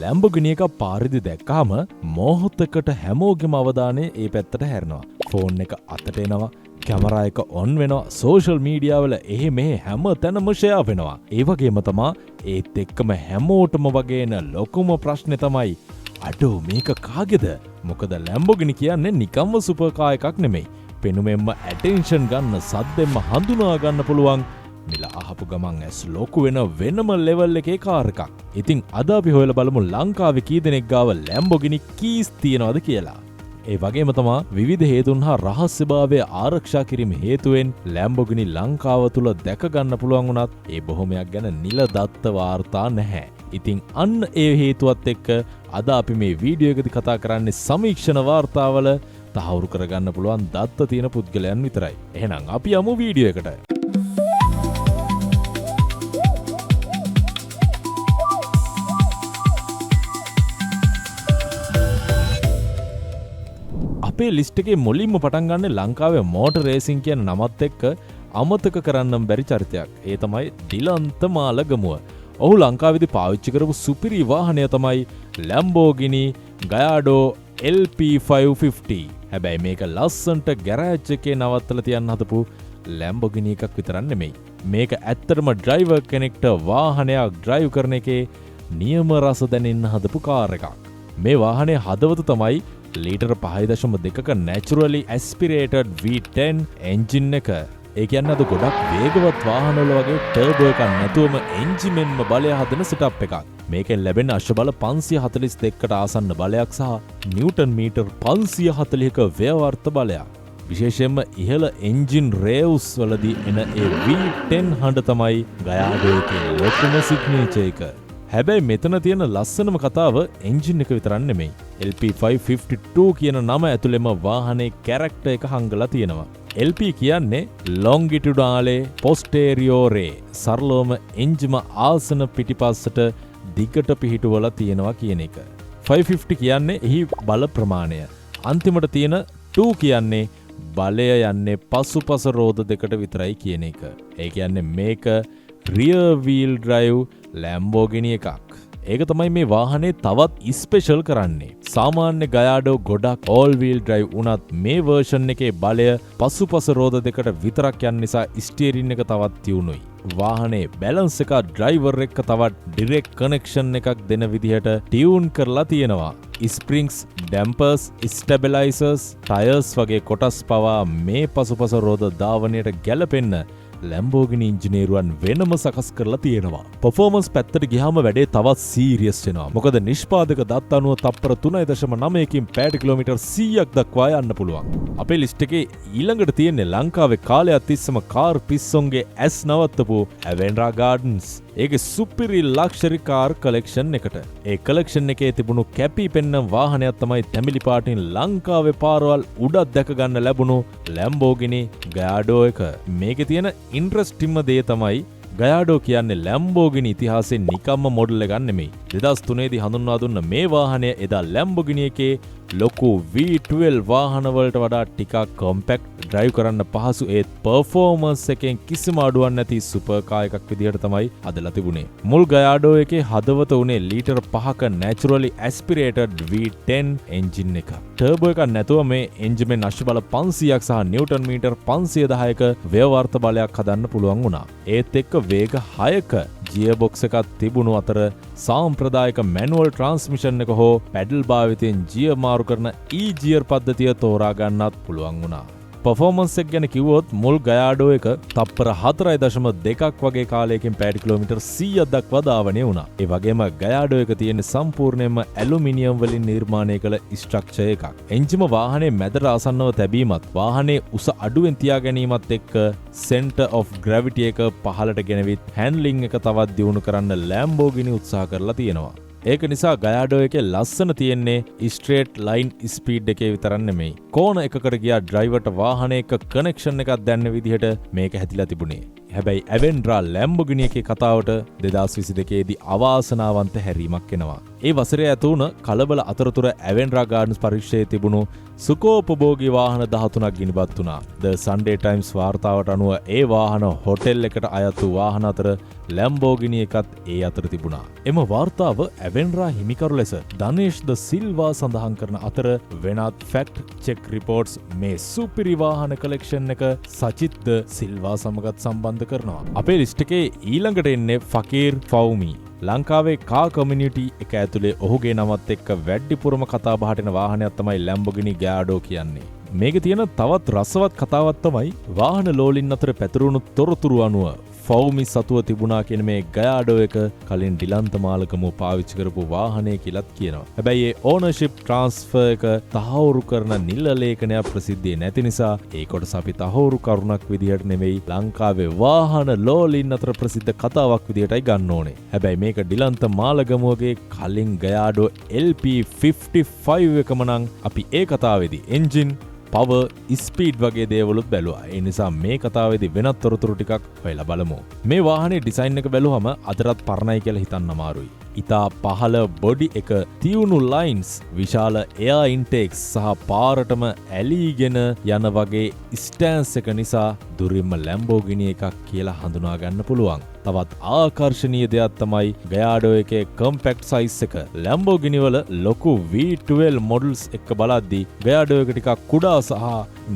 Lamborghini එක පාරේදී දැක්කහම මොහොතකට හැමෝගෙම අවධානය ඒ පැත්තට හැරෙනවා. ෆෝන් එක අතට එනවා, කැමරා එක ඔන් වෙනවා, සෝෂල් මීඩියා වල එහෙ මෙහෙ හැම තැනම ෂෙයා වෙනවා. ඒ වගේම තමයි ඒත් එක්කම හැමෝටම වගේන ලොකුම ප්‍රශ්නේ තමයි අඩෝ මේක කාගේද? මොකද Lamborghini කියන්නේ නිකම්ම සුපර් කාර් එකක් නෙමෙයි. පෙනුමෙන්ම ඇටෙන්ෂන් ගන්න, සද්දෙන්ම හඳුනා ගන්න පුළුවන්. මිල අහපු ගමන් ඇස් ලොකු වෙන වෙනම ලෙවල් එකේ කාර් එකක්. ඉතින් අද අපි හොයලා බලමු ලංකාවේ කී දෙනෙක් ගාව Lamborghini keys තියනවද කියලා. ඒ වගේම තමයි විවිධ හේතුන් හා රහස්‍යභාවය ආරක්ෂා කිරීම හේතුවෙන් Lamborghini ලංකාව තුල දැක ගන්න පුළුවන් වුණත් ඒ බොහොමයක් ගැන නිලදත්ත වාර්තා නැහැ. ඉතින් අන්න ඒ හේතුවත් එක්ක අද අපි මේ වීඩියෝ එකදී කතා කරන්නේ සමීක්ෂණ වාර්තාවල තහවුරු කරගන්න පුළුවන් දත්ත තියෙන පුද්ගලයන් විතරයි. එහෙනම් අපි යමු වීඩියෝ එකට. අපේ ලිස්ට් එකේ මුලින්ම පටන් ගන්න ලංකාවේ මෝටර් රේසින් කියන නමත් එක්ක අමතක කරන්නම් බැරි චරිතයක්. ඒ තමයි ඩිලන්ත මාලගමුව. ඔහු ලංකාවේදී පාවිච්චි කරපු සුපිරි වාහනය තමයි Lamborghini Gallardo LP550. හැබැයි මේක ලස්සන්ට ගෑරේජ් එකේ නවත්තලා තියන්න හදපු Lamborghini එකක් විතරක් නෙමෙයි. මේක ඇත්තටම ඩ්‍රයිවර් කෙනෙක්ට වාහනයක් ඩ්‍රයිව් කරන එකේ නියම රස දැනෙන්න හදපු කාර් එකක්. මේ වාහනේ හදවත තමයි litre 5.2ක naturally aspirated V10 engine එක. ඒ කියන්නේ අද ගොඩක් වේගවත් වාහනවල වගේ ටර්බෝ එකක් නැතුවම එන්ජිමෙන්ම බලය හදන සෙටප් එකක්. මේකෙන් ලැබෙන අශ්ව බල 542කට ආසන්න බලයක් සහ නිව්ටන් මීටර් 540ක ව්‍යවර්ථ බලයක්. විශේෂයෙන්ම ඉහළ එන්ජින් රේව්ස් වලදී එන ඒ V10 හඬ තමයි Gallardo එකේ ලොකුම සිග්නේචර් එක. හැබැයි මෙතන තියෙන ලස්සනම කතාව එන්ජින් එක විතරක් නෙමෙයි. LP552 කියන නම ඇතුළෙම වාහනේ කැරක්ටර් එක හංගලා තියෙනවා. LP කියන්නේ longitudinale posteriore. සරලවම එන්ජිම ආසන පිටිපස්සට දිගට පිහිටුවලා තියෙනවා කියන එක. 550 කියන්නේ එහි බල ප්‍රමාණය. අන්තිමට තියෙන 2 කියන්නේ බලය යන්නේ පසුපස රෝද දෙකට විතරයි කියන එක. ඒ කියන්නේ මේක rear wheel drive Lamborghini එකක්. ඒක තමයි මේ වාහනේ තවත් ස්පෙෂල් කරන්නේ. සාමාන්‍ය Gallardo ගොඩක් all wheel drive වුණත් මේ version එකේ බලය පසුපස රෝද දෙකට විතරක් යන නිසා ස්ටියරින් එක තවත් තියුණුයි. වාහනේ බැලන්ස් එක ඩ්‍රයිවර් එක්ක තවත් ඩිරෙක්ට් කනෙක්ෂන් එකක් දෙන විදිහට ටියුන් කරලා තියෙනවා. ස්ප්‍රින්ග්ස්, ඩැම්පර්ස්, ස්ටැබිලයිසර්ස්, ටයර්ස් වගේ කොටස් පවා මේ පසුපස රෝද ධාවනයට ගැලපෙන්න Lamborghini ඉංජිනේරුවන් වෙනම සකස් කරලා තියෙනවා. පර්ෆෝමන්ස් පැත්තට ගියාම වැඩේ තවත් සීරියස් වෙනවා. මොකද නිෂ්පාදක දත් අනුව තප්පර 3.9කින් පැයට කිලෝමීටර් 100ක් දක්වා යන්න පුළුවන්. අපේ ලිස්ට් එකේ ඊළඟට තියෙන්නේ ලංකාවේ කාලයක් තිස්සම කාර් පිස්සොන්ගේ ඇස් නවත්තපු Avendra Gardens. ඒකේ සුපිරි ලක්ෂරි කාර් කලෙක්ෂන් එකට. ඒ කලෙක්ෂන් එකේ තිබුණු කැපි පෙන්නම් වාහනයක් තමයි තැඹිලි පාටින් ලංකාවේ පාරවල් උඩක් දැක ගන්න ලැබුණු Lamborghini Gallardo එක. මේකේ තියෙන ඉන්ට්‍රස්ටිංම දේ තමයි Gallardo කියන්නේ Lamborghini ඉතිහාසයේ නිකම්ම මොඩල් එකක් නෙමෙයි. 2003 දී හඳුන්වා දුන්න මේ වාහනය එදා Lamborghini එකේ ලොකු V12 වාහන වලට වඩා ටිකක් කොම්පැක්ට්, ඩ්‍රයිව් කරන්න පහසු ඒත් පර්ෆෝමන්ස් එකෙන් කිසිම අඩුවක් නැති සුපර් කාර් එකක් විදිහට තමයි හදලා තිබුණේ. මුල් Gallardo එකේ හදවත උනේ ලීටර් 5ක naturally aspirated V10 එන්ජින් එක. ටර්බෝ එකක් නැතුව මේ එන්ජිමෙන් අශ්ව බල 500ක් සහ නිව්ටන් මීටර් 510ක ව්‍යවර්ථ බලයක් හදන්න පුළුවන් වුණා. ඒත් එක්ක වේග 6ක ගියර්බොක්ස් එකක් තිබුණු අතර සාම්ප්‍රදායික මැනුවල් ට්‍රාන්ස්මිෂන් එක හෝ පැඩල් භාවිතයෙන් ගියර් මාරු කරන ගියර් පද්ධතිය තෝරා ගන්නත් පුළුවන් වුණා. පර්ෆෝමන්ස් එක ගැන කිව්වොත් මුල් Gallardo එක තප්පර 4.2ක් වගේ කාලයකින් පැයට කිලෝමීටර් 100ක් දක්වා ධාවනය වුණා. ඒ වගේම Gallardo එක තියෙන සම්පූර්ණයෙන්ම ඇලුමිනියම් වලින් නිර්මාණය කළ ස්ට්‍රක්චර් එකක්. එන්ජිම වාහනේ මැදට ආසන්නව තැබීමත් වාහනේ උස අඩුවෙන් තියා ගැනීමත් එක්ක center of gravity එක පහළට ගෙනවිත් හැන්ඩ්ලින් එක තවත් දියුණු කරන්න Lamborghini උත්සාහ කරලා තියෙනවා. ඒක නිසා Gallardo එකේ ලස්සන තියෙන්නේ ස්ට්‍රේට් ලයින් ස්පීඩ් එකේ විතරක් නෙමෙයි. කෝණ එකකට ගියා ඩ්‍රයිවර්ට වාහනයක කනෙක්ෂන් එකක් දැන්න විදිහට මේක හැදිලා තිබුණේ. හැබැයි ඇවෙන්ඩ්‍රා ලැම්බෝගිනි එකේ කතාවට 2022 දී අවාසනාවන්ත හැරීමක් එනවා. ඒ වසරේ ඇතුණ කලබල අතරතුර ඇවෙන්ඩ්‍රා ගාඩන්ස් පරිශ්‍රයේ තිබුණු සුකෝපභෝගී වාහන 13ක් ගිනිබත් වුණා. ද සන්ඩේ ටයිම්ස් වාර්තාවට අනුව ඒ වාහන හොටෙල් එකට අයත් වූ වාහන අතර ලැම්බෝගිනි එකත් ඒ අතර තිබුණා. එම වාර්තාව ඇවෙන්ඩ්‍රා හිමිකරු ලෙස දනේෂ් ද සිල්වා සඳහන් කරන අතර වෙනත් ෆැක්ට් චෙක් රිපෝර්ට්ස් මේ සුපිරි වාහන කලෙක්ෂන් එක සචිත් ද සිල්වා සමගත් සම්බන්ධ කරනවා. අපේ ලිස්ට් එකේ ඊළඟට එන්නේ ෆකීර් ෆෞමි. ලංකාවේ කා කමියුනිටි එක ඇතුලේ ඔහුගේ නමත් එක්ක වැඩිපුරම කතා බහට එන වාහනයක් තමයි ලැම්බෝගිනි ගෑඩෝ කියන්නේ. මේක තියෙන තවත් රසවත් කතාවක් තමයි වාහන ලෝලින් අතර පැතිරුණු තොරතුරු අනුව ෆෞමි සතුව තිබුණා කියන මේ ගයාඩෝ එක කලින් ඩිලන්ත මාලකම පාවිච්චි කරපු වාහනය කියලාත් කියනවා. හැබැයි ඒ ඕනර්ෂිප් ට්‍රාන්ස්ෆර් එක තහවුරු කරන නිල ලේඛනයක් ප්‍රසිද්ධියේ නැති නිසා ඒ කොටස අපි තහවුරු කරුණක් විදිහට නෙවෙයි ලංකාවේ වාහන ලෝලින් අතර ප්‍රසිද්ධ කතාවක් විදිහටයි ගන්න ඕනේ. හැබැයි මේක ඩිලන්ත මාලගමුවගේ කලින් ගයාඩෝ LP55 එකම නම් අපි ඒ කතාවේදී එන්ජින් පව ස්පීඩ් වගේ දේවලුත් බැලුවා. ඒ නිසා මේ කතාවේදී වෙනත් තොරතුරු ටිකක් හොයලා බලමු. මේ වාහනේ ඩිසයින් එක බැලුවම අදටත් පරණයි කියලා හිතන්න අමාරුයි. ඉතා පහළ බොඩි එක, තියුණු ලයින්ස්, විශාල එයා ඉන්ටේක්ස් සහ පාරටම ඇලීගෙන යන වගේ ස්ටෑන්ස් එක නිසා දුරින්ම ලැම්බෝගිනි එකක් කියලා හඳුනා ගන්න පුළුවන්. තවත් ආකර්ශනීය දෙයක් තමයි ගයාඩෝ එකේ කම්පැක්ට් සයිස් එක. ලැම්බෝගිනි වල ලොකු V12 මොඩල්ස් එක බලද්දී ගයාඩෝ එක ටිකක් කුඩා සහ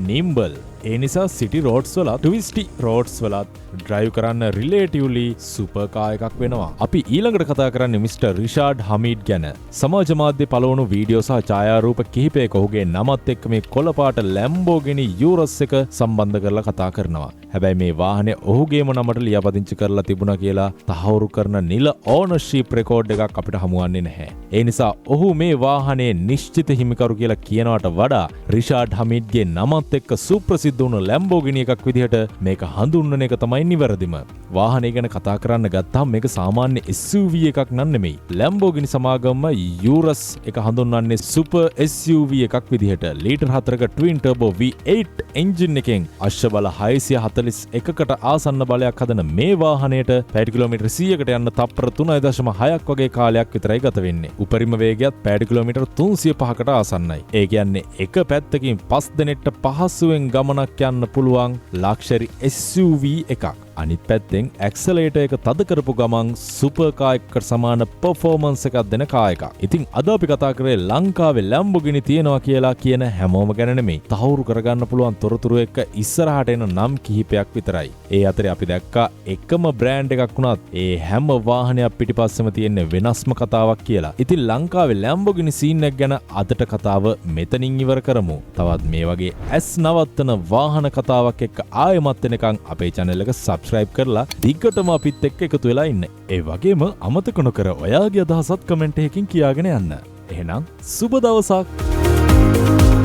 නිම්බල්. ඒ නිසා සිටි රෝඩ්ස් වලත් ට්විස්ටි රෝඩ්ස් වලත් ඩ්‍රයිව් කරන්න රිලේටිව්ලි සුපර් කාර් එකක් වෙනවා. අපි ඊළඟට කතා කරන්නේ මිස්ටර් රිෂාඩ් හමීඩ් ගැන. සමාජ මාධ්‍ය පළවුණු වීඩියෝ සහ ඡායාරූප කිහිපයක ඔහුගේ නමත් එක්ක මේ කොළපාට ලැම්බෝගිනි යූරස් එක සම්බන්ධ කරලා කතා කරනවා. හැබැයි මේ වාහනේ ඔහුගේම නමට ලියාපදිංචි කරලා තිබුණා කියලා තහවුරු කරන නිල ඕනර්ෂිප් රෙකෝඩ් එකක් අපිට හමු වන්නේ නැහැ. ඒ නිසා ඔහු මේ වාහනේ නිශ්චිත හිමිකරු කියලා කියනවට වඩා රිෂාඩ් හමීඩ්ගේ නමත් එක්ක සුප්‍රසිද්ධ වුණු ලැම්බෝගිනි එකක් විදිහට මේක හඳුන්වන එක තමයි නිවැරදිම. වාහනේ ගැන කතා කරන්න ගත්තාම මේක සාමාන්‍ය SUV එකක් නන් නෙමෙයි. ලැම්බෝගිනි සමාගම යූරස් එක හඳුන්වන්නේ සුපර් SUV එකක් විදිහට. ලීටර් 4ක ට්වින් ටර්බෝ V8 එන්ජින් එකෙන් අශ්ව බල 641කට ආසන්න බලයක් හදන මේ වාහනයට පැය කිලෝමීටර් 100කට යන්න තප්පර 3.6ක් වගේ කාලයක් විතරයි ගත වෙන්නේ. උපරිම වේගයත් පැය කිලෝමීටර් 305කට ආසන්නයි. ඒ කියන්නේ එක පැත්තකින් 5 දෙනෙක්ට පහසුවෙන් ගමනක් යන්න පුළුවන් ලක්ෂරි SUV එකක්. අනිත් පැත්තෙන් ඇක්සලේටර් එක තද කරපු ගමන් සුපර් කාර් එකකට සමාන පර්ෆෝමන්ස් එකක් දෙන කාර් එකක්. ඉතින් අද අපි කතා කරේ ලංකාවේ ලැම්බෝගිනි තියනවා කියලා කියන හැමෝම ගැන නෙමෙයි. තහවුරු කරගන්න පුළුවන් තොරතුරු එක්ක ඉස්සරහට එන නම් කිහිපයක් විතරයි. ඒ අතරේ අපි දැක්කා එකම බ්‍රෑන්ඩ් එකක් වුණත් ඒ හැම වාහනයක් පිටිපස්සෙම තියෙන වෙනස්ම කතාවක් කියලා. ඉතින් ලංකාවේ ලැම්බෝගිනි සීන් එක ගැන අදට කතාව මෙතනින් ඉවර කරමු. තවත් මේ වගේ ඇස් නවත්තන වාහන කතාවක් එක්ක ආයෙමත් වෙනකන් අපේ channel එක සබ්ස්ක්‍රයිබ් කරලා දිගටම අපිත් එක්ක එකතු වෙලා ඉන්න. ඒ වගේම අමතක නොකර ඔයාගේ අදහසත් කමෙන්ට් එකකින් කියාගෙන යන්න. එහෙනම් සුබ දවසක්.